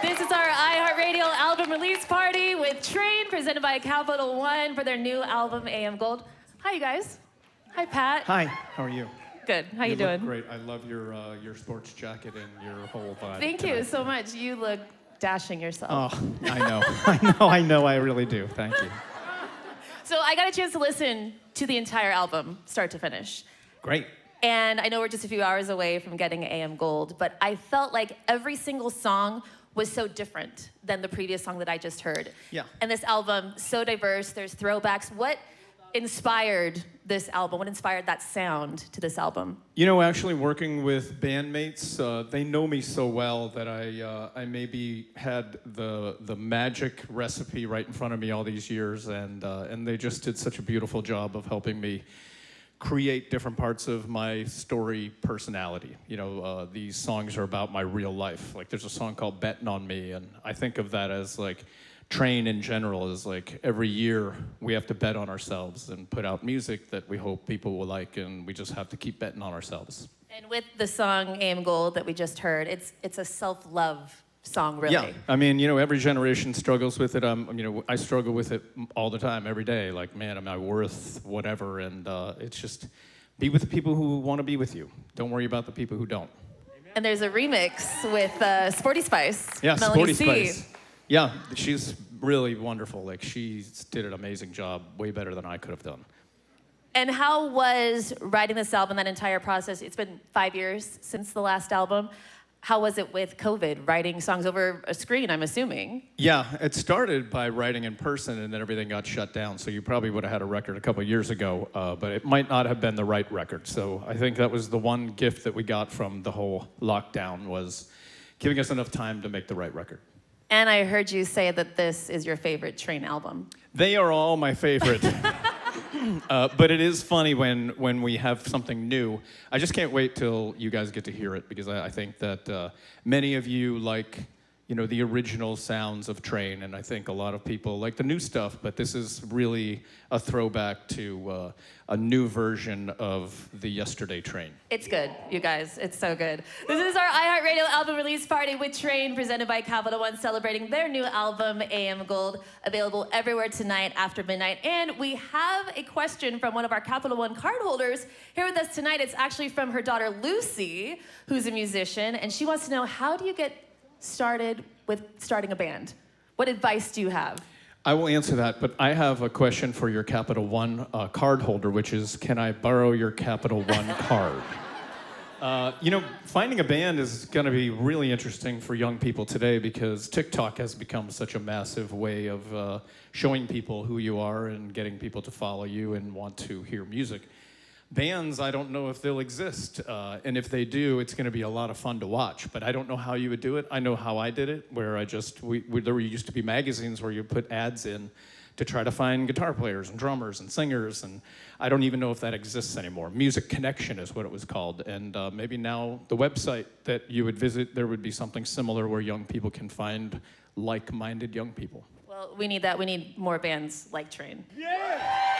This is our iHeartRadio album release party with Train, presented by Capital One for their new album, AM Gold. Hi, you guys. Hi, Pat. Hi, how are you? Good. How you doing? Look great. I love your sports jacket and your whole vibe. Thank you so much. You look dashing yourself. Oh, I know. I really do. Thank you. So I got a chance to listen to the entire album, start to finish. Great. And I know we're just a few hours away from getting AM Gold, but I felt like every single song was so different than the previous song that I just heard. Yeah. And this album, so diverse, there's throwbacks. What inspired this album? What inspired that sound to this album? You know, actually working with bandmates, they know me so well that I maybe had the magic recipe right in front of me all these years, and they just did such a beautiful job of helping me create different parts of my story personality. You know, these songs are about my real life. Like there's a song called Betting on Me, and I think of that as like Train in general is like every year we have to bet on ourselves and put out music that we hope people will like, and we just have to keep betting on ourselves. And with the song AM Gold that we just heard, it's a self-love song, really. Yeah, I mean, you know, every generation struggles with it. You know, I struggle with it all the time, every day. Like, man, am I worth whatever? And it's just be with the people who want to be with you. Don't worry about the people who don't. And there's a remix with Sporty Spice. Yeah, Melanie Sporty C. Spice. Yeah, she's really wonderful. Like, she did an amazing job, way better than I could have done. And how was writing this album, that entire process? It's been 5 years since the last album. How was it with COVID, writing songs over a screen, I'm assuming? Yeah, it started by writing in person, and then everything got shut down. So you probably would have had a record a couple of years ago, but it might not have been the right record. So I think that was the one gift that we got from the whole lockdown, was giving us enough time to make the right record. And I heard you say that this is your favorite Train album. They are all my favorite. But it is funny when we have something new. I just can't wait till you guys get to hear it, because I think that many of you like, you know, the original sounds of Train, and I think a lot of people like the new stuff, but this is really a throwback to a new version of the Yesterday Train. It's good, you guys. It's so good. This is our iHeartRadio album release party with Train, presented by Capital One, celebrating their new album, AM Gold, available everywhere tonight after midnight. And we have a question from one of our Capital One card holders here with us tonight. It's actually from her daughter, Lucy, who's a musician, and she wants to know, how do you get started with starting a band? What advice do you have? I will answer that, but I have a question for your Capital One card holder, which is, can I borrow your Capital One card? You know, finding a band is going to be really interesting for young people today, because TikTok has become such a massive way of showing people who you are and getting people to follow you and want to hear music. Bands, I don't know if they'll exist, and if they do, it's going to be a lot of fun to watch, but I don't know how you would do it. I know how I did it, where there used to be magazines where you put ads in to try to find guitar players and drummers and singers, and I don't even know if that exists anymore. Music Connection is what it was called, and maybe now the website that you would visit, there would be something similar where young people can find like-minded young people. Well, we need that. We need more bands like Train. Yeah!